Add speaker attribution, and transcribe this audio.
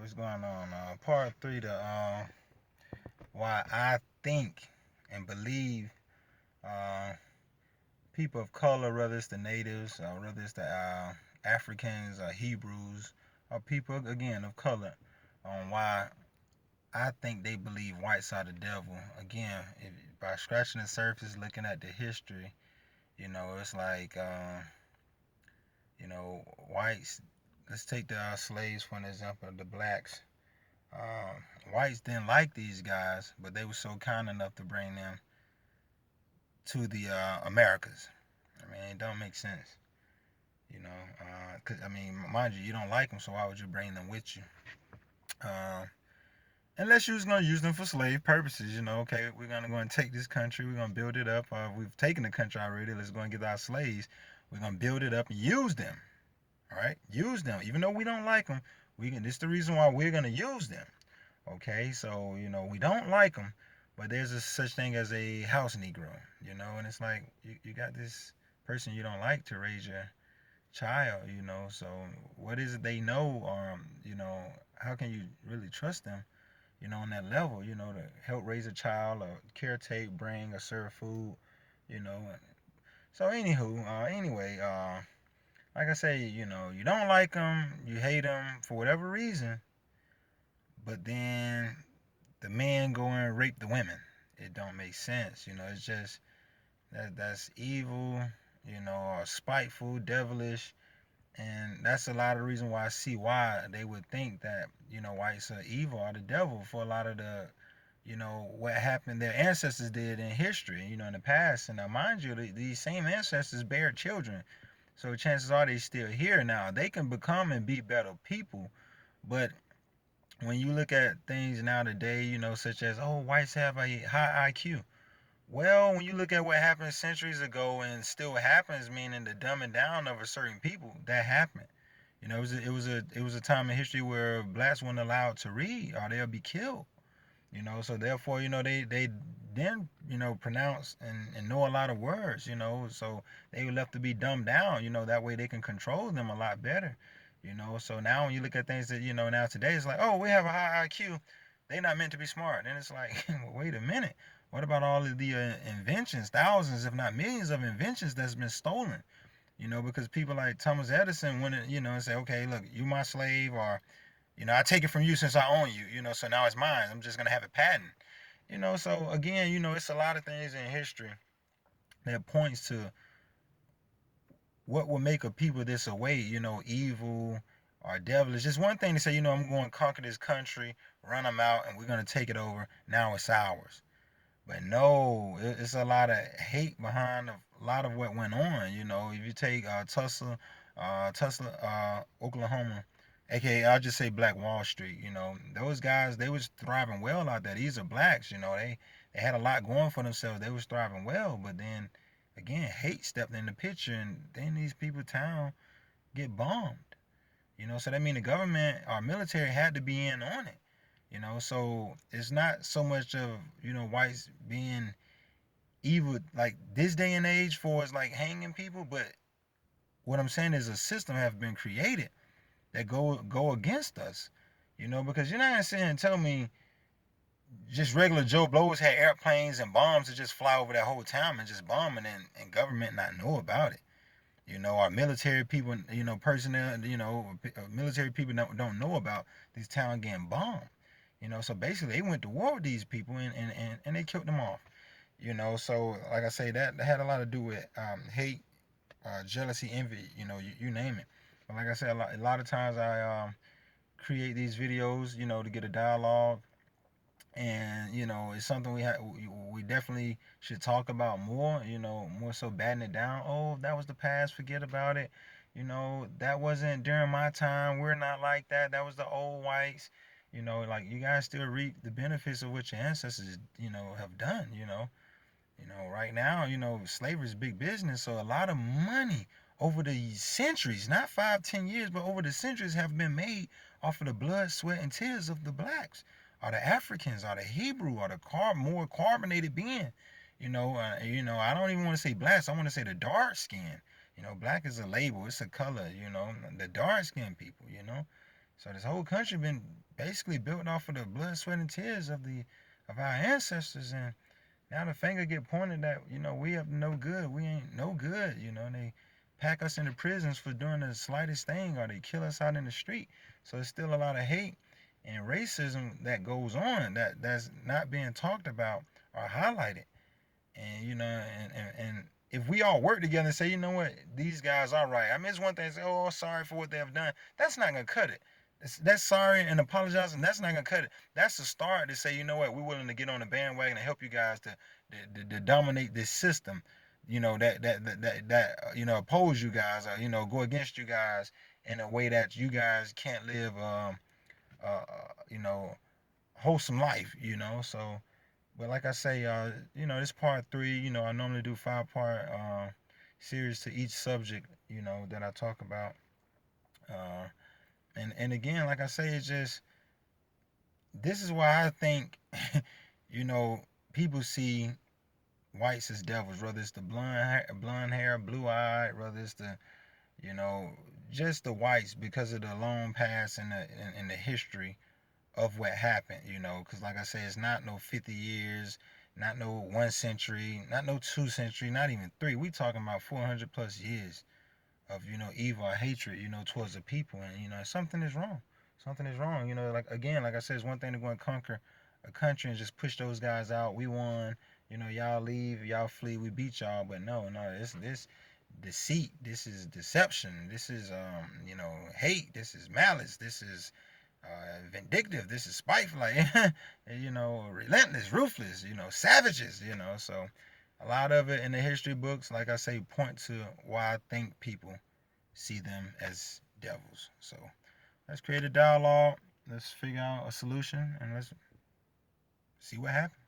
Speaker 1: what's going on? Part three to why I think and believe uh, people of color, whether it's the natives, whether it's the Africans or Hebrews, or people again of color, on why I think they believe whites are the devil. Again, by scratching the surface, looking at the history, it's like whites. Let's take the slaves for an example, the blacks. Whites didn't like these guys, but they were so kind enough to bring them to the Americas. I mean, it don't make sense, you know. Cause I mean, mind you, you don't like them, so why would you bring them with you? Uh, Unless you was gonna use them for slave purposes, Okay, we're gonna go and take this country, we're gonna build it up. We've taken the country already. Let's go and get our slaves. We're gonna build it up and use them. All right, use them, even though we don't like them. We can. This is the reason why we're gonna use them. Okay, so we don't like them, but there's a such thing as a house Negro, and it's like you got this person you don't like to raise your child. So what is it they know? How can you really trust them? On that level, to help raise a child or caretake, bring or serve food, you know. So anyway, like I say, you don't like them, you hate them for whatever reason, but then the men go and rape the women. It don't make sense. It's just that's evil, or spiteful, devilish, and that's a lot of the reason why I see why they would think that whites are evil or the devil for a lot of the what happened their ancestors did in history, in the past. And now, mind you, these same ancestors bear children, so chances are they still here now. They can become and be better people, but when you look at things now today, such as, oh, whites have a high IQ. Well, when you look at what happened centuries ago and still happens, meaning the dumbing down of a certain people, that happened. It was a time in history where blacks weren't allowed to read or they'll be killed. So therefore, they then pronounce and know a lot of words. So they were left to be dumbed down. That way they can control them a lot better. So now when you look at things that now today, it's like, oh, we have a high IQ, they're not meant to be smart. And it's like, well, wait a minute, what about all of the inventions, thousands if not millions of inventions that's been stolen? Because people like Thomas Edison went and say, okay, look, you my slave, or I take it from you since I own you, so now it's mine. I'm just gonna have a patent. So again, it's a lot of things in history that points to what will make a people this away, evil or devilish. It's one thing to say, I'm going to conquer this country, run them out, and we're going to take it over. Now it's ours. But no, it's a lot of hate behind a lot of what went on. If you take Tulsa, Oklahoma, aka I'll just say Black Wall Street. Those guys, they was thriving well out there. These are blacks. They had a lot going for themselves. They was thriving well, but then again, hate stepped in the picture, and then these people town get bombed. So that mean the government or military had to be in on it. So it's not so much of whites being evil like this day and age for us like hanging people, but what I'm saying is a system have been created that go against us. Because you're not gonna sit here and tell me just regular Joe Blowers had airplanes and bombs to just fly over that whole town and just bomb it, and government not know about it. Our military people, personnel, military people don't know about this town getting bombed. So basically they went to war with these people, and they killed them off. So like I say, that had a lot to do with hate, jealousy, envy, you name it. But like I said, a lot of times I create these videos, to get a dialogue, and it's something we definitely should talk about more. More so batting it down. Oh, that was the past, forget about it. That wasn't during my time. We're not like that. That was the old whites. Like, you guys still reap the benefits of what your ancestors have done. Right now, slavery is big business, so a lot of money over the centuries, not 5, 10 years, but over the centuries, have been made off of the blood, sweat, and tears of the blacks, or the Africans, or the Hebrew, or the more carbonated being. I don't even want to say blacks. I want to say the dark skin. Black is a label. It's a color. The dark skinned people. So this whole country been basically built off of the blood, sweat, and tears of our ancestors, and now the finger get pointed that we up to no good. We ain't no good. And they pack us into prisons for doing the slightest thing, or they kill us out in the street. So there's still a lot of hate and racism that goes on that's not being talked about or highlighted. And and if we all work together and say, you know what, these guys are right. I mean, it's one thing to say, oh, sorry for what they have done. That's not gonna cut it. That's sorry and apologizing. That's not gonna cut it. That's the start to say, you know what, we're willing to get on the bandwagon and help you guys to dominate this system. That oppose you guys, or go against you guys in a way that you guys can't live uh, uh you know wholesome life. So, but like I say, this part three. I normally do 5-part series to each subject, that I talk about. Uh, and again, like I say, it's just this is why I think, you know, people see whites as devils, whether it's the blonde hair, blue eyed, whether it's the, you know, just the whites because of the long past and the history of what happened, because like I say, it's not no 50 years, not no 1 century, not no 2 century, not even three. We talking about 400 plus years of evil or hatred, towards the people, and something is wrong. Something is wrong. Like again, like I said, it's one thing to go and conquer a country and just push those guys out. We won. Y'all leave, y'all flee, we beat y'all. But no, this deceit, this is deception, this is hate, this is malice, this is vindictive. This is spiteful, like relentless, ruthless. Savages. So a lot of it in the history books, like I say, point to why I think people see them as devils. So let's create a dialogue. Let's figure out a solution, and let's see what happens.